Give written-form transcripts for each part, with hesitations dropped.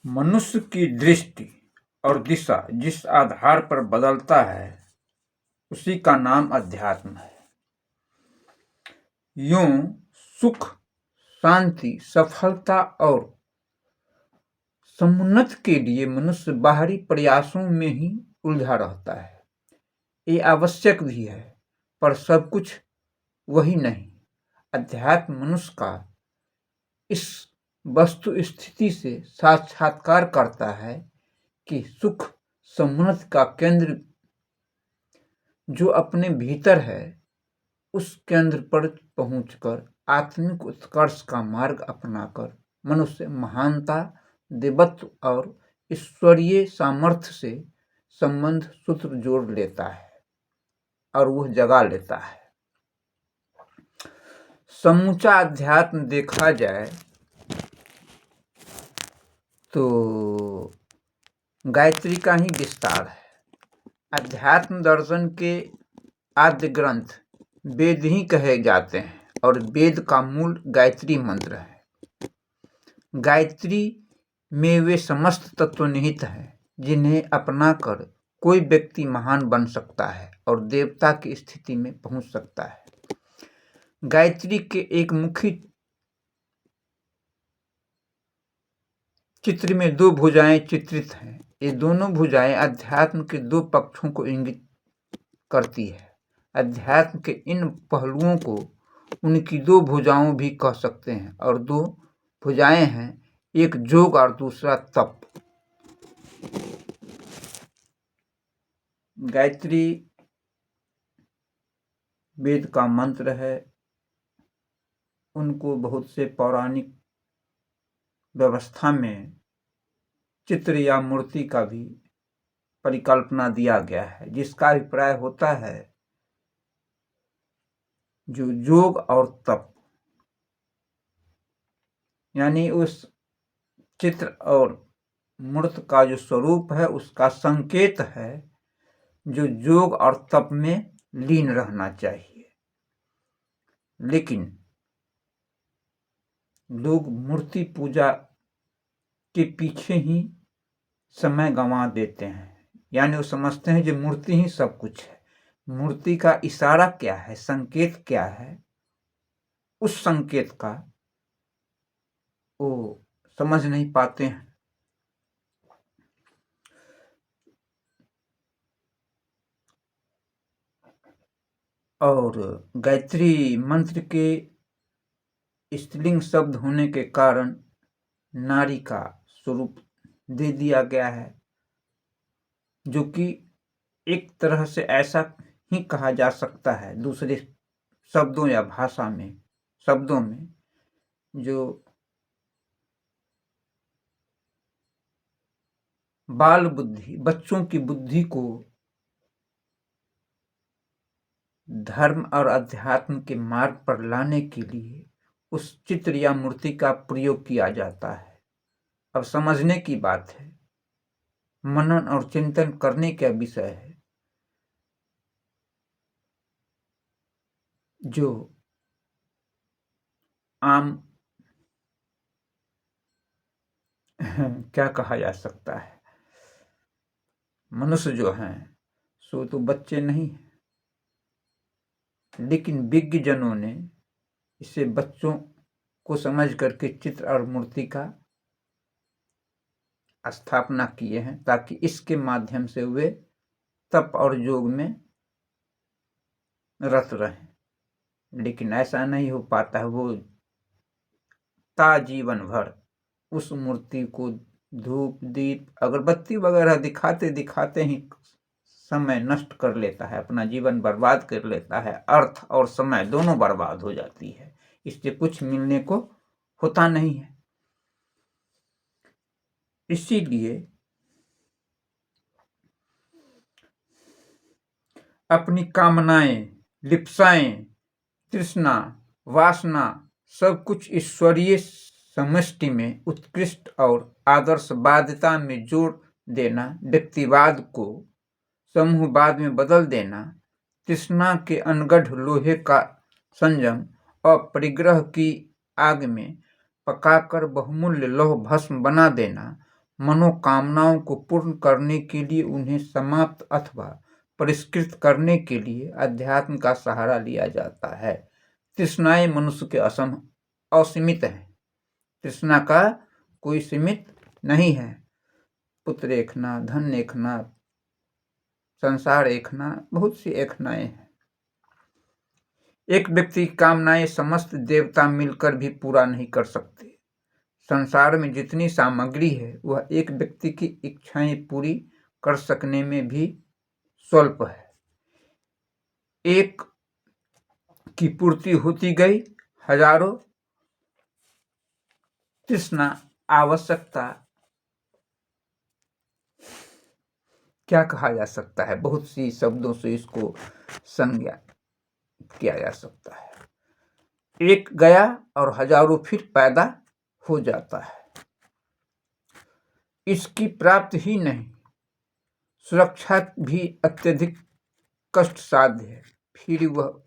मनुष्य की दृष्टि और दिशा जिस आधार पर बदलता है उसी का नाम अध्यात्म है। यूं सुख, शांति, सफलता और समुन्नति के लिए मनुष्य बाहरी प्रयासों में ही उलझा रहता है। ये आवश्यक भी है, पर सब कुछ वही नहीं। अध्यात्म मनुष्य का इस वस्तु स्थिति से साक्षात्कार करता है कि सुख समुन्नति का केंद्र जो अपने भीतर है, उस केंद्र पर पहुंचकर आत्मिक उत्कर्ष का मार्ग अपनाकर मनुष्य महानता, देवत्व और ईश्वरीय सामर्थ्य से संबंध सूत्र जोड़ लेता है और वह जगा लेता है। समूचा अध्यात्म देखा जाए तो गायत्री का ही विस्तार है। अध्यात्म दर्शन के आद्य ग्रंथ वेद ही कहे जाते हैं और वेद का मूल गायत्री मंत्र है। गायत्री में वे समस्त तत्व निहित हैं जिन्हें अपनाकर कोई व्यक्ति महान बन सकता है और देवता की स्थिति में पहुंच सकता है। गायत्री के एक मुखी चित्र में दो भुजाएं चित्रित हैं। ये दोनों भुजाएं अध्यात्म के दो पक्षों को इंगित करती है। अध्यात्म के इन पहलुओं को उनकी दो भुजाओं भी कह सकते हैं और दो भुजाएं हैं, एक जोग और दूसरा तप। गायत्री वेद का मंत्र है। उनको बहुत से पौराणिक व्यवस्था में चित्र या मूर्ति का भी परिकल्पना दिया गया है, जिसका अभिप्राय होता है जो योग और तप, यानी उस चित्र और मूर्त का जो स्वरूप है उसका संकेत है जो योग और तप में लीन रहना चाहिए। लेकिन लोग मूर्ति पूजा के पीछे ही समय गंवा देते हैं, यानी वो समझते हैं कि मूर्ति ही सब कुछ है। मूर्ति का इशारा क्या है, संकेत क्या है, उस संकेत का वो समझ नहीं पाते हैं। और गायत्री मंत्र के स्त्रीलिंग शब्द होने के कारण नारी का स्वरूप दे दिया गया है, जो कि एक तरह से ऐसा ही कहा जा सकता है दूसरे शब्दों या भाषा में शब्दों में, जो बाल बुद्धि, बच्चों की बुद्धि को धर्म और अध्यात्म के मार्ग पर लाने के लिए उस चित्र या मूर्ति का प्रयोग किया जाता है। अब समझने की बात है, मनन और चिंतन करने का विषय है। जो आम क्या कहा जा सकता है, मनुष्य जो हैं सो तो बच्चे नहीं हैं, लेकिन विज्ञजनों ने इसे बच्चों को समझ करके चित्र और मूर्ति का स्थापना किए हैं ताकि इसके माध्यम से वे तप और योग में रत रहें। लेकिन ऐसा नहीं हो पाता है। वो जीवन भर उस मूर्ति को धूप, दीप, अगरबत्ती वगैरह दिखाते दिखाते ही समय नष्ट कर लेता है, अपना जीवन बर्बाद कर लेता है। अर्थ और समय दोनों बर्बाद हो जाती है, इससे कुछ मिलने को होता नहीं है। इसीलिए अपनी कामनाएं, लिप्साएं, तृष्णा, वासना सब कुछ ईश्वरीय समष्टि में उत्कृष्ट और आदर्शवादिता में जोड़ देना, व्यक्तिवाद को समूहवाद में बदल देना, तृष्णा के अनगढ़ लोहे का संयम अपरिग्रह की आग में पकाकर बहुमूल्य लौह भस्म बना देना, मनोकामनाओं को पूर्ण करने के लिए, उन्हें समाप्त अथवा परिष्कृत करने के लिए अध्यात्म का सहारा लिया जाता है। तृष्णाएं मनुष्य के असीमित हैं। तृष्णा का कोई सीमित नहीं है। पुत्र एकना, धन एकना, संसार एकना, बहुत सी एकनाएं हैं। एक व्यक्ति की कामनाएं समस्त देवता मिलकर भी पूरा नहीं कर सकते। संसार में जितनी सामग्री है वह एक व्यक्ति की इच्छाएं पूरी कर सकने में भी स्वल्प है। एक की पूर्ति होती गई, हजारों तृष्णा, आवश्यकता, क्या कहा जा सकता है, बहुत सी शब्दों से इसको संज्ञा किया जा सकता है। एक गया और हजारों फिर पैदा हो जाता है। इसकी प्राप्ति ही नहीं, सुरक्षा भी अत्यधिक कष्ट साध्य है। फिर वह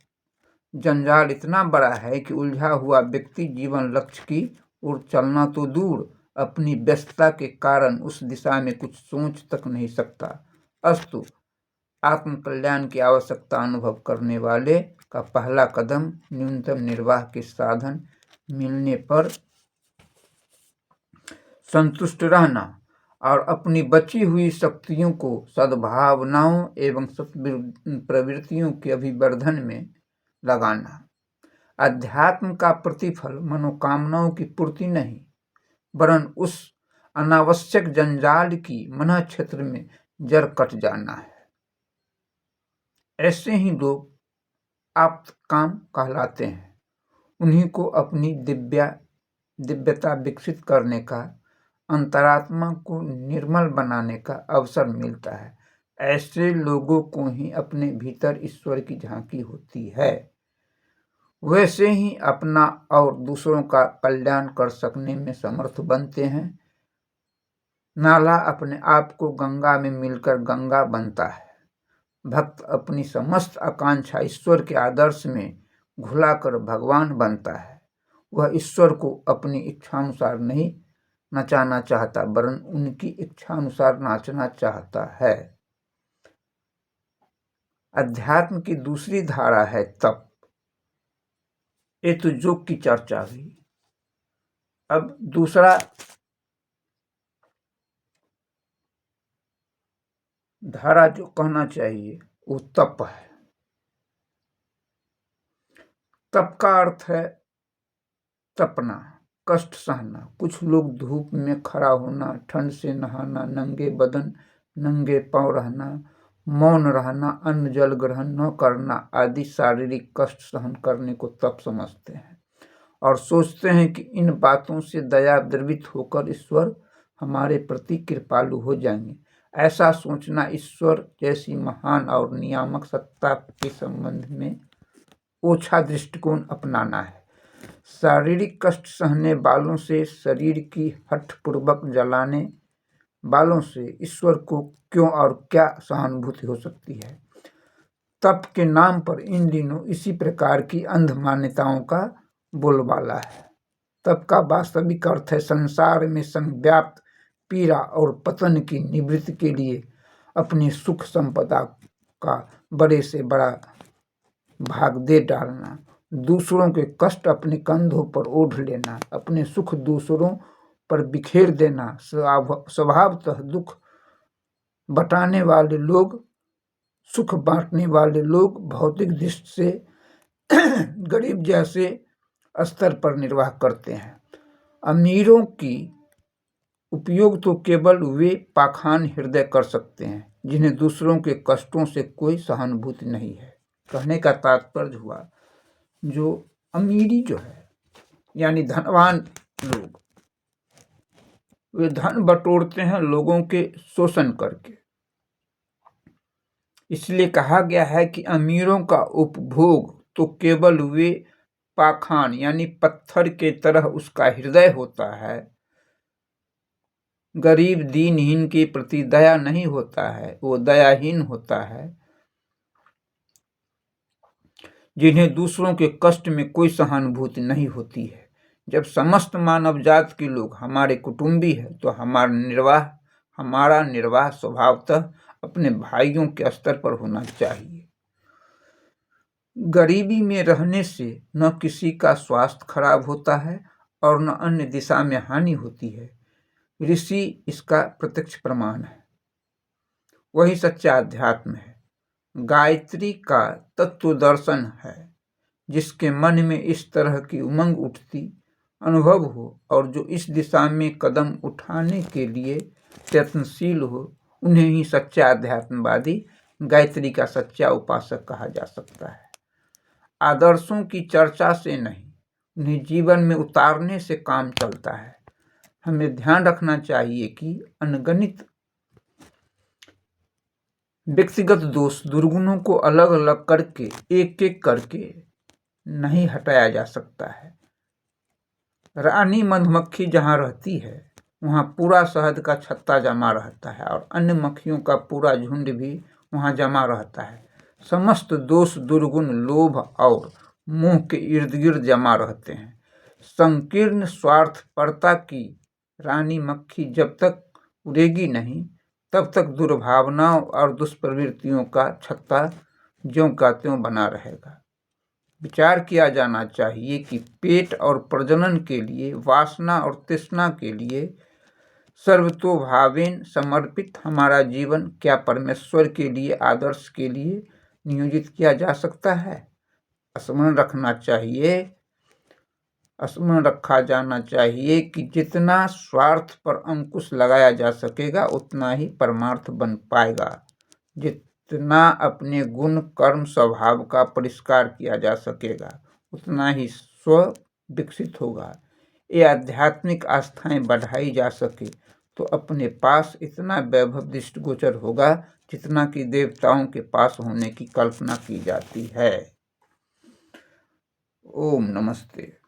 जंजाल इतना बड़ा है कि उलझा हुआ व्यक्ति जीवन लक्ष्य की ओर चलना तो दूर, अपनी व्यस्तता के कारण उस दिशा में कुछ सोच तक नहीं सकता। अस्तु, आत्मकल्याण की आवश्यकता अनुभव करने वाले का पहला कदम न्यूनतम निर्वाह के साधन मिलने पर संतुष्ट रहना और अपनी बची हुई शक्तियों को सद्भावनाओं एवं प्रवृत्तियों के अभिवर्धन में लगाना। अध्यात्म का प्रतिफल मनोकामनाओं की पूर्ति नहीं, वरन उस अनावश्यक जंजाल की मन क्षेत्र में जड़ कट जाना है। ऐसे ही लोग आप्तकाम कहलाते हैं। उन्हीं को अपनी दिव्यता विकसित करने का, अंतरात्मा को निर्मल बनाने का अवसर मिलता है। ऐसे लोगों को ही अपने भीतर ईश्वर की झांकी होती है। वैसे ही अपना और दूसरों का कल्याण कर सकने में समर्थ बनते हैं। नाला अपने आप को गंगा में मिलकर गंगा बनता है। भक्त अपनी समस्त आकांक्षा ईश्वर के आदर्श में घुलाकर भगवान बनता है। वह ईश्वर को अपनी इच्छानुसार नहीं नचाना चाहता, वरन उनकी इच्छानुसार नाचना चाहता है। अध्यात्म की दूसरी धारा है तप। ये तो योग की चर्चा हुई। अब दूसरा धारा जो कहना चाहिए वो तप है। तप का अर्थ है तपना, कष्ट सहना। कुछ लोग धूप में खड़ा होना, ठंड से नहाना, नंगे बदन नंगे पांव रहना, मौन रहना, अन्न जल ग्रहण न करना आदि शारीरिक कष्ट सहन करने को तप समझते हैं और सोचते हैं कि इन बातों से दया द्रवित होकर ईश्वर हमारे प्रति कृपालु हो जाएंगे। ऐसा सोचना ईश्वर जैसी महान और नियामक सत्ता के संबंध में ओछा दृष्टिकोण अपनाना है। शारीरिक कष्ट सहने वालों से, शरीर की हठपूर्वक जलाने वालों से ईश्वर को क्यों और क्या सहानुभूति हो सकती है। तप के नाम पर इन दिनों इसी प्रकार की अंध मान्यताओं का बोलबाला है। तप का वास्तविक अर्थ है संसार में संव्याप्त पीड़ा और पतन की निवृत्ति के लिए अपनी सुख संपदा का बड़े से बड़ा भाग दे डालना, दूसरों के कष्ट अपने कंधों पर ओढ़ लेना, अपने सुख दूसरों पर बिखेर देना। स्वभावतः दुख बटाने वाले लोग, सुख बांटने वाले लोग भौतिक दृष्टि से गरीब जैसे स्तर पर निर्वाह करते हैं। अमीरों की उपयोग तो केवल वे पाखंड हृदय कर सकते हैं जिन्हें दूसरों के कष्टों से कोई सहानुभूति नहीं है। कहने का तात्पर्य हुआ, जो अमीरी जो है यानी धनवान लोग, वे धन बटोरते हैं लोगों के शोषण करके। इसलिए कहा गया है कि अमीरों का उपभोग तो केवल वे पाखंड यानी पत्थर के तरह उसका हृदय होता है। गरीब दीनहीन के प्रति दया नहीं होता है, वो दयाहीन होता है। जिन्हें दूसरों के कष्ट में कोई सहानुभूति नहीं होती है, जब समस्त मानव जात के लोग हमारे कुटुंबी है तो हमारा निर्वाह स्वभावतः अपने भाइयों के स्तर पर होना चाहिए। गरीबी में रहने से न किसी का स्वास्थ्य खराब होता है और न अन्य दिशा में हानि होती है। ऋषि इसका प्रत्यक्ष प्रमाण है। वही सच्चा अध्यात्म है। गायत्री का तत्व दर्शन है। जिसके मन में इस तरह की उमंग उठती अनुभव हो और जो इस दिशा में कदम उठाने के लिए प्रयत्नशील हो, उन्हें ही सच्चा अध्यात्मवादी, गायत्री का सच्चा उपासक कहा जा सकता है। आदर्शों की चर्चा से नहीं, उन्हें जीवन में उतारने से काम चलता है। हमें ध्यान रखना चाहिए कि अनगणित व्यक्तिगत दोष दुर्गुणों को अलग अलग करके एक एक करके नहीं हटाया जा सकता है। रानी मधुमक्खी जहाँ रहती है वहाँ पूरा शहद का छत्ता जमा रहता है और अन्य मक्खियों का पूरा झुंड भी वहाँ जमा रहता है। समस्त दोष दुर्गुण लोभ और मोह के इर्द गिर्द जमा रहते हैं। संकीर्ण स्वार्थपरता की रानी मक्खी जब तक उड़ेगी नहीं तब तक दुर्भावनाओं और दुष्प्रवृत्तियों का छत्ता ज्यों का त्यों बना रहेगा। विचार किया जाना चाहिए कि पेट और प्रजनन के लिए, वासना और तृष्णा के लिए सर्वतोभावेन समर्पित हमारा जीवन क्या परमेश्वर के लिए, आदर्श के लिए नियोजित किया जा सकता है? स्मरण रखा जाना चाहिए कि जितना स्वार्थ पर अंकुश लगाया जा सकेगा उतना ही परमार्थ बन पाएगा। जितना अपने गुण कर्म स्वभाव का परिष्कार किया जा सकेगा उतना ही स्व विकसित होगा। ये आध्यात्मिक आस्थाएं बढ़ाई जा सके तो अपने पास इतना वैभव दृष्टिगोचर होगा जितना कि देवताओं के पास होने की कल्पना की जाती है। ओम नमस्ते।